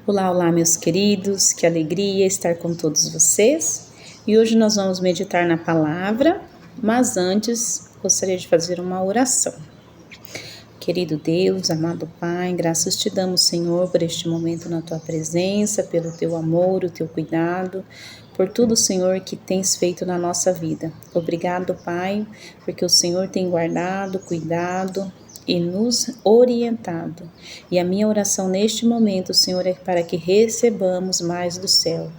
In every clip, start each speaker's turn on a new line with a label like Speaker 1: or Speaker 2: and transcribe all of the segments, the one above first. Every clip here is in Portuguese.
Speaker 1: Olá, olá, meus queridos, que alegria estar com todos vocês. E hoje nós vamos meditar na palavra, mas antes gostaria de fazer uma oração. Querido Deus, amado Pai, graças te damos, Senhor, por este momento na tua presença, pelo teu amor, o teu cuidado, por tudo, Senhor, que tens feito na nossa vida. Obrigado, Pai, porque o Senhor tem guardado, cuidado e nos orientado. E a minha oração neste momento, Senhor, é para que recebamos mais do céu,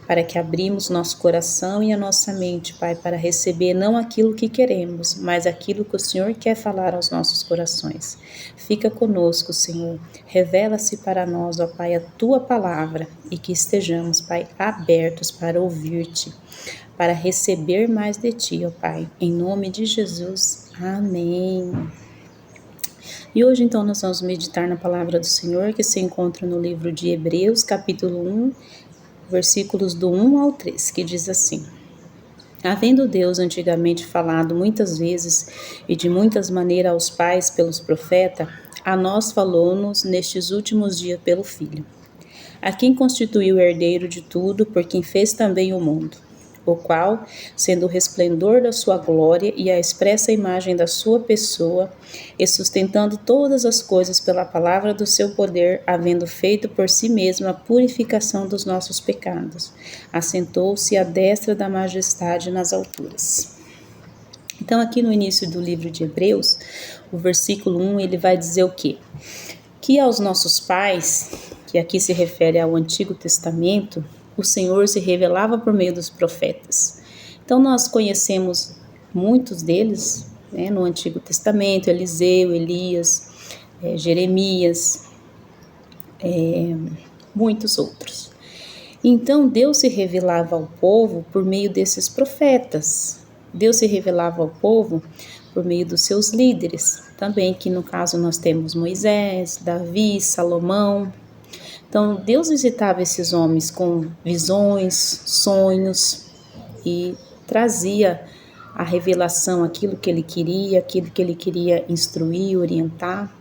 Speaker 1: para que abrimos nosso coração e a nossa mente, Pai, para receber não aquilo que queremos, mas aquilo que o Senhor quer falar aos nossos corações. Fica conosco, Senhor. Revela-se para nós, ó Pai, a tua palavra e que estejamos, Pai, abertos para ouvir-te, para receber mais de ti, ó Pai. Em nome de Jesus. Amém. E hoje, então, nós vamos meditar na palavra do Senhor, que se encontra no livro de Hebreus, capítulo 1, versículos do 1 ao 3, que diz assim: Havendo Deus antigamente falado muitas vezes e de muitas maneiras aos pais pelos profetas, a nós falou-nos nestes últimos dias pelo Filho, a quem constituiu o herdeiro de tudo, por quem fez também o mundo, o qual, sendo o resplendor da sua glória e a expressa imagem da sua pessoa, e sustentando todas as coisas pela palavra do seu poder, havendo feito por si mesmo a purificação dos nossos pecados, assentou-se à destra da majestade nas alturas. Então, aqui no início do livro de Hebreus, o versículo 1, ele vai dizer o quê? Que aos nossos pais, que aqui se refere ao Antigo Testamento, o Senhor se revelava por meio dos profetas. Então, nós conhecemos muitos deles, né, no Antigo Testamento: Eliseu, Elias, Jeremias, muitos outros. Então, Deus se revelava ao povo por meio desses profetas. Deus se revelava ao povo por meio dos seus líderes, também, que no caso nós temos Moisés, Davi, Salomão. Então, Deus visitava esses homens com visões, sonhos e trazia a revelação, aquilo que ele queria instruir, orientar.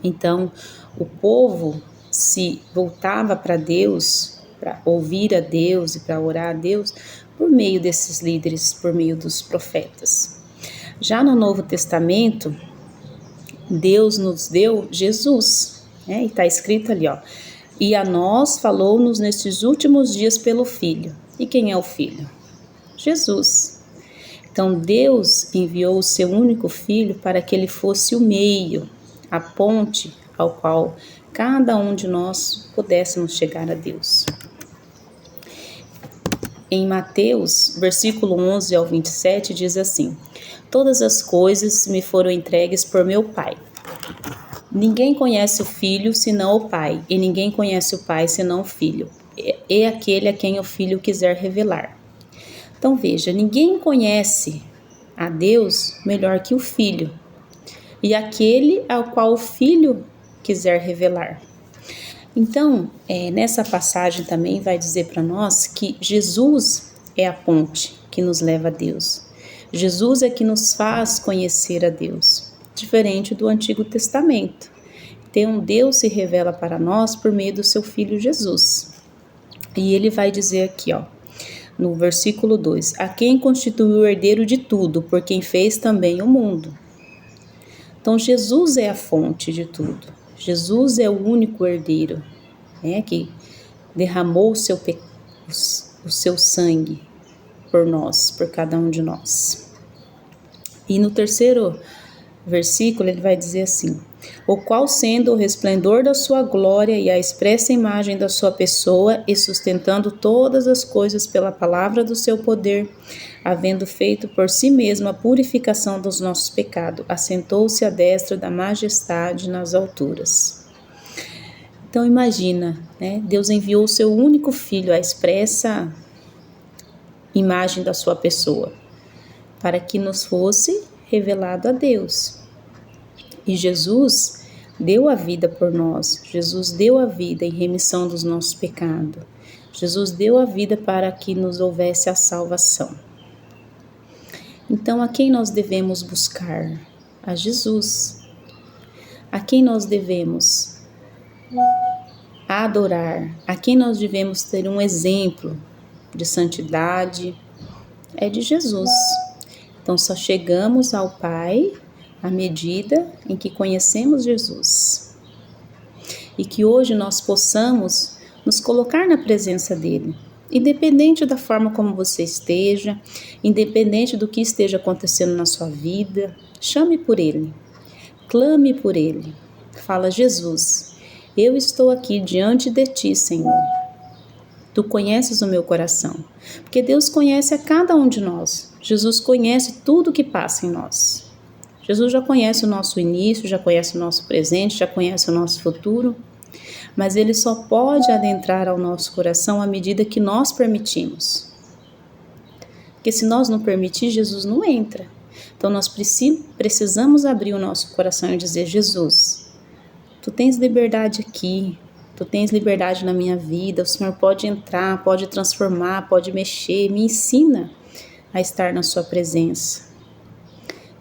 Speaker 1: Então, o povo se voltava para Deus, para ouvir a Deus e para orar a Deus por meio desses líderes, por meio dos profetas. Já no Novo Testamento, Deus nos deu Jesus, né? E está escrito ali, ó: E a nós falou-nos nestes últimos dias pelo Filho. E quem é o Filho? Jesus. Então, Deus enviou o seu único Filho para que ele fosse o meio, a ponte ao qual cada um de nós pudéssemos chegar a Deus. Em Mateus, versículo 11 ao 27, diz assim: Todas as coisas me foram entregues por meu Pai. Ninguém conhece o Filho senão o Pai, e ninguém conhece o Pai senão o Filho, e aquele a quem o Filho quiser revelar. Então veja, ninguém conhece a Deus melhor que o Filho, e aquele ao qual o Filho quiser revelar. Então, nessa passagem também vai dizer para nós que Jesus é a ponte que nos leva a Deus. Jesus é que nos faz conhecer a Deus, diferente do Antigo Testamento. Então, Deus se revela para nós por meio do seu Filho Jesus. E ele vai dizer aqui, ó, no versículo 2, a quem constituiu o herdeiro de tudo, por quem fez também o mundo. Então, Jesus é a fonte de tudo. Jesus é o único herdeiro, né, que derramou o seu sangue por nós, por cada um de nós. E no terceiro versículo ele vai dizer assim: o qual, sendo o resplendor da sua glória e a expressa imagem da sua pessoa, e sustentando todas as coisas pela palavra do seu poder, havendo feito por si mesmo a purificação dos nossos pecados, assentou-se à destra da majestade nas alturas. Então imagina, né? Deus enviou o seu único Filho, a expressa imagem da sua pessoa, para que nos fosse revelado a Deus. E Jesus deu a vida por nós. Jesus deu a vida em remissão dos nossos pecados. Jesus deu a vida para que nos houvesse a salvação. Então, a quem nós devemos buscar? A Jesus. A quem nós devemos a adorar, a quem nós devemos ter um exemplo de santidade, é de Jesus. Então só chegamos ao Pai à medida em que conhecemos Jesus. E que hoje nós possamos nos colocar na presença dele, independente da forma como você esteja, independente do que esteja acontecendo na sua vida, chame por ele, clame por ele. Fala: Jesus, eu estou aqui diante de ti, Senhor. Tu conheces o meu coração, porque Deus conhece a cada um de nós. Jesus conhece tudo que passa em nós. Jesus já conhece o nosso início, já conhece o nosso presente, já conhece o nosso futuro, mas Ele só pode adentrar ao nosso coração à medida que nós permitimos. Porque se nós não permitir, Jesus não entra. Então nós precisamos abrir o nosso coração e dizer: Jesus, Tu tens liberdade aqui, Tu tens liberdade na minha vida, o Senhor pode entrar, pode transformar, pode mexer, me ensina a estar na Sua presença.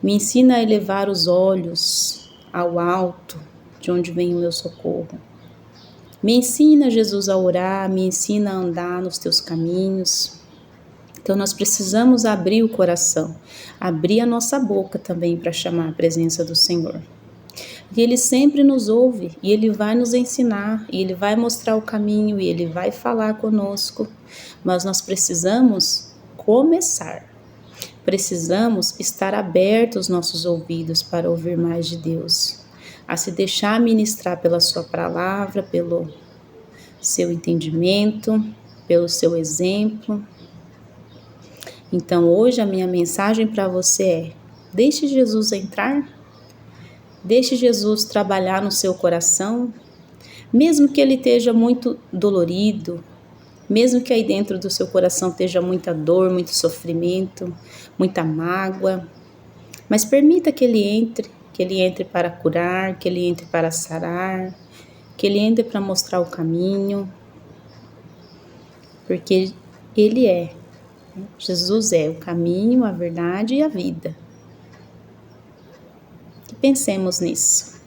Speaker 1: Me ensina a elevar os olhos ao alto, de onde vem o meu socorro. Me ensina, Jesus, a orar, me ensina a andar nos Teus caminhos. Então nós precisamos abrir o coração, abrir a nossa boca também para chamar a presença do Senhor. E Ele sempre nos ouve, e Ele vai nos ensinar, e Ele vai mostrar o caminho, e Ele vai falar conosco, mas nós precisamos começar. Precisamos estar abertos os nossos ouvidos para ouvir mais de Deus, a se deixar ministrar pela Sua palavra, pelo seu entendimento, pelo seu exemplo. Então hoje a minha mensagem para você é: deixe Jesus entrar, deixe Jesus trabalhar no seu coração, mesmo que ele esteja muito dolorido, mesmo que aí dentro do seu coração esteja muita dor, muito sofrimento, muita mágoa, mas permita que ele entre para curar, que ele entre para sarar, que ele entre para mostrar o caminho, porque Jesus é o caminho, a verdade e a vida. E pensemos nisso.